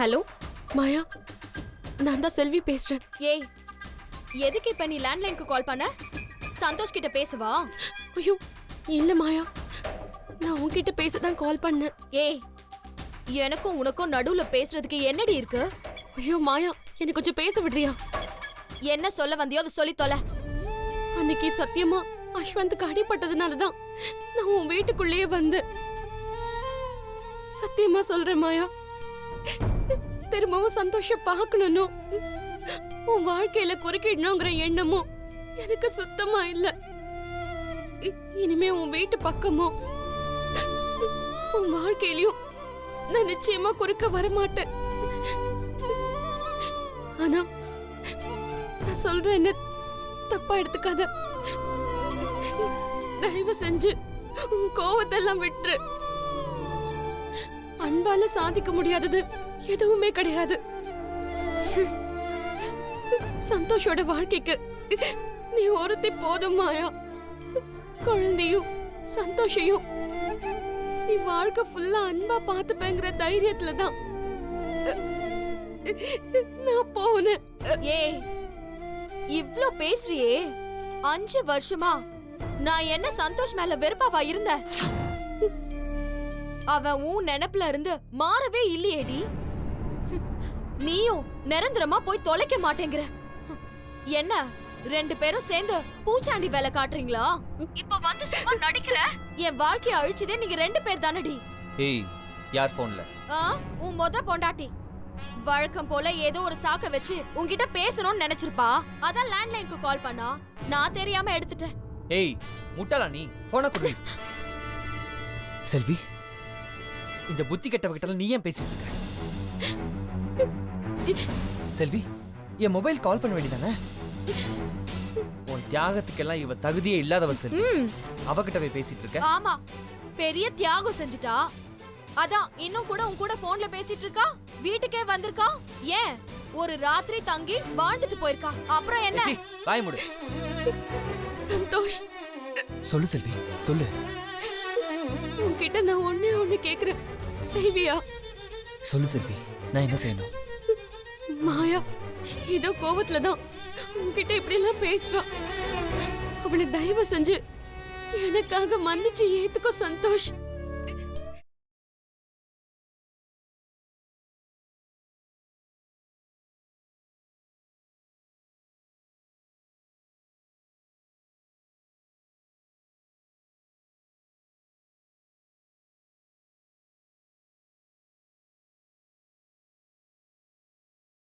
Hello மாயா, நான் தான் செல்வி பேசுறேன். ஏய், எதுக்கு இப்ப நீ லேண்ட்லைனுக்கு கால் பண்ண? சந்தோஷ் கிட்ட பேசவா? ஐயோ இல்ல மாயா, நான் உன்கிட்ட பேசதான் கால் பண்ணேன். ஏய், எனக்கும் உனக்கும் நடுவுல பேசுறதுக்கு என்னடி இருக்கு? ஐயோ மாயா, எனக்கு கொஞ்சம் பேச விடுறியா? என்ன சொல்ல வந்தியோ அதை சொல்லி தொலை. அன்னைக்கு சத்தியமா அஸ்வந்த்க்கு அடிபட்டதுனாலதான் நான் உன் வீட்டுக்குள்ளேயே வந்தேன். சத்தியமா சொல்றேன் மாயா, திரும்பவும் சந்தோஷ பார்க்கணும்னு உன் வாழ்க்கையில குறுக்கிடணுங்கிற எண்ணமும் எனக்கு சுத்தமா இல்ல. இனிமே உன் வீட்டு பக்கமோ உன் வாழ்க்கையிலயும் நான் நிச்சயமா குறுக்க வரமாட்டேன். ஆனா நான் சொல்றேன்னு தப்பா எடுத்துக்காத. தயவு செஞ்சு உன் கோவத்தெல்லாம் விட்டுரு. அன்பால சாதிக்க முடியாதது எதுவுமே கிடையாது. சந்தோஷோட வாழ்க்கைக்கு நீ ஒருத்தி போதும் மாயா. குழந்தையும் சந்தோஷையும் நீ வாழ்க்கை ஃபுல்லா அன்பா பாத்துப்பேங்கிற தைரியத்துலதான் நான் போனேன். ஏய், இவ்ளோ பேசுறியே, 5 வருஷமா நான் என்ன சந்தோஷ் மேல வெறுப்பாவா இருந்த? அவன் உன் நினைப்புல இருந்து மாறவே இல்லையேடி. நீயும் நிரந்தரமா போய் தொலைக்க மாட்டேங்கிற. என்ன 2 பேரும் சேர்ந்து பூச்சாண்டி வேலை காட்டுறீங்களா? இப்ப வந்து சும்மா நடிக்கிற? என் வாழ்க்கைய அழிச்சதே நீங்க 2 பேர் தானடி. ஏய், யார் போன்ல? உன் மொத பொண்டாட்டி வழக்கம் போல ஏதோ ஒரு சாக்க வச்சு உன்கிட்ட பேசணும்னு நினைச்சிருப்பா. அதான் லேண்ட்லைனுக்கு கால் பண்ணா. நான் தெரியாம எடுத்துட்டேன். ஏய், முட்டாளா நீ? போன குடு. செல்வி, இந்த புத்தி கெட்டவகிட்ட நீ ஏன் பேசிட்டு இருக்க? செல்வி, என் மொபைல் கால் பண்ண வேண்டியதானே? உன் தியாகத்துக்கெல்லாம் இவ தகுதியே இல்லாதவ செல்வி. அவகிட்ட போய் பேசிட்டு இருக்க? ஆமா, பெரிய தியாகம் செஞ்சுட்டா. அதான் இன்னும் கூட உன் கூட போன்ல பேசிட்டு இருக்கா. வீட்டுக்கே வந்திருக்கா. ஏன் ஒரு ராத்திரி தங்கி வாழ்ந்துட்டு போயிருக்கா. அப்புறம் என்ன? வாய் மூடு. சந்தோஷ், சொல்லு செல்வி, சொல்லு. உன்கிட்ட நான் ஒண்ணு கேக்குறேன், செய்வியா? சொல்லு செல்வி, நான் என்ன செய்யணும்? மாயா ஏதோ கோவத்துலதான் உன்கிட்ட இப்படி எல்லாம் பேசுறா. அவளை தயவு செஞ்சு எனக்காக மன்னிச்சு ஏத்துக்கோ சந்தோஷ்.